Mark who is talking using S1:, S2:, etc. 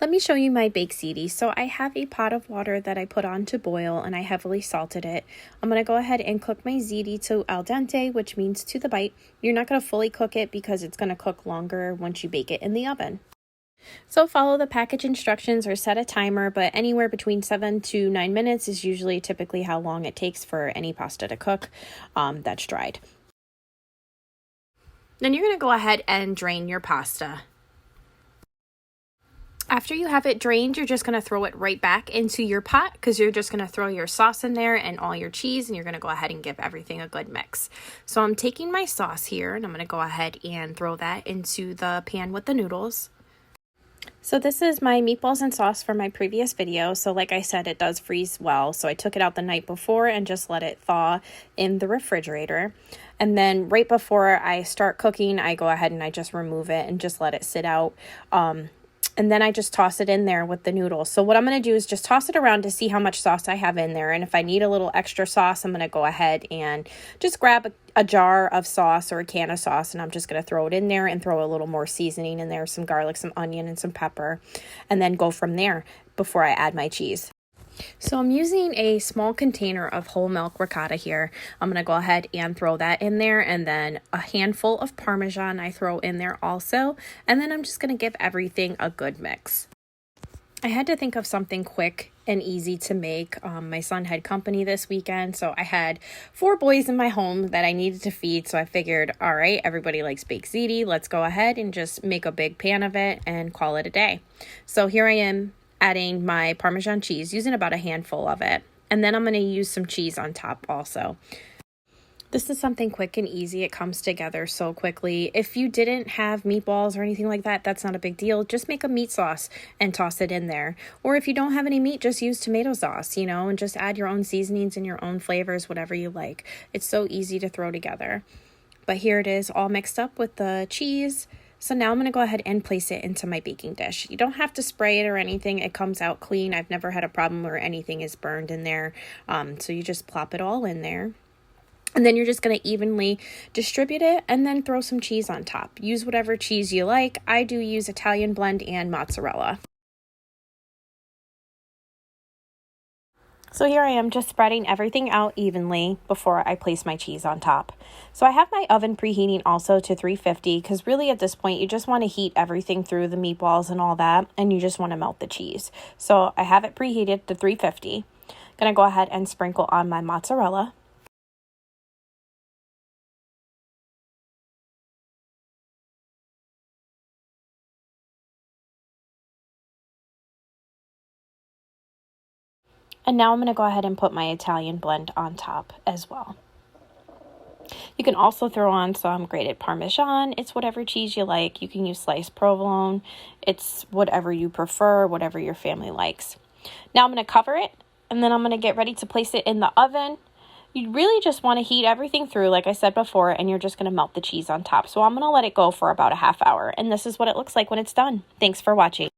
S1: Let me show you my baked ziti. So I have a pot of water that I put on to boil and I heavily salted it. I'm going to go ahead and cook my ziti to al dente, which means to the bite. You're not going to fully cook it because it's going to cook longer once you bake it in the oven. So follow the package instructions or set a timer, but anywhere between 7 to 9 minutes is usually typically how long it takes for any pasta to cook that's dried. Then you're going to go ahead and drain your pasta. After you have it drained, you're just going to throw it right back into your pot because you're just going to throw your sauce in there and all your cheese, and you're going to go ahead and give everything a good mix. So I'm taking my sauce here and I'm going to go ahead and throw that into the pan with the noodles. So this is my meatballs and sauce from my previous video. So like I said, it does freeze well. So I took it out the night before and just let it thaw in the refrigerator. And then right before I start cooking, I go ahead and I just remove it and just let it sit out. And then I just toss it in there with the noodles. So what I'm going to do is just toss it around to see how much sauce I have in there. And if I need a little extra sauce, I'm going to go ahead and just grab a jar of sauce or a can of sauce. And I'm just going to throw it in there and throw a little more seasoning in there, some garlic, some onion, and some pepper. And then go from there before I add my cheese. So I'm using a small container of whole milk ricotta here. I'm going to go ahead and throw that in there, and then a handful of Parmesan I throw in there also. And then I'm just going to give everything a good mix. I had to think of something quick and easy to make. My son had company this weekend, so I had 4 boys in my home that I needed to feed. So I figured, all right, everybody likes baked ziti. Let's go ahead and just make a big pan of it and call it a day. So here I am, adding my Parmesan cheese, using about a handful of it. And then I'm going to use some cheese on top also. This is something quick and easy. It comes together so quickly. If you didn't have meatballs or anything like that, that's not a big deal. Just make a meat sauce and toss it in there. Or if you don't have any meat, just use tomato sauce, and just add your own seasonings and your own flavors, whatever you like. It's so easy to throw together. But here it is all mixed up with the cheese. So now I'm going to go ahead and place it into my baking dish. You don't have to spray it or anything. It comes out clean. I've never had a problem where anything is burned in there. So you just plop it all in there. And then you're just going to evenly distribute it and then throw some cheese on top. Use whatever cheese you like. I do use Italian blend and mozzarella. So here I am just spreading everything out evenly before I place my cheese on top. So I have my oven preheating also to 350 because really at this point you just want to heat everything through the meatballs and all that, and you just want to melt the cheese. So I have it preheated to 350. Gonna go ahead and sprinkle on my mozzarella. And now I'm going to go ahead and put my Italian blend on top as well. You can also throw on some grated Parmesan. It's whatever cheese you like. You can use sliced provolone. It's whatever you prefer, whatever your family likes. Now I'm going to cover it, and then I'm going to get ready to place it in the oven. You really just want to heat everything through, like I said before, and you're just going to melt the cheese on top. So I'm going to let it go for about a half hour, and this is what it looks like when it's done. Thanks for watching.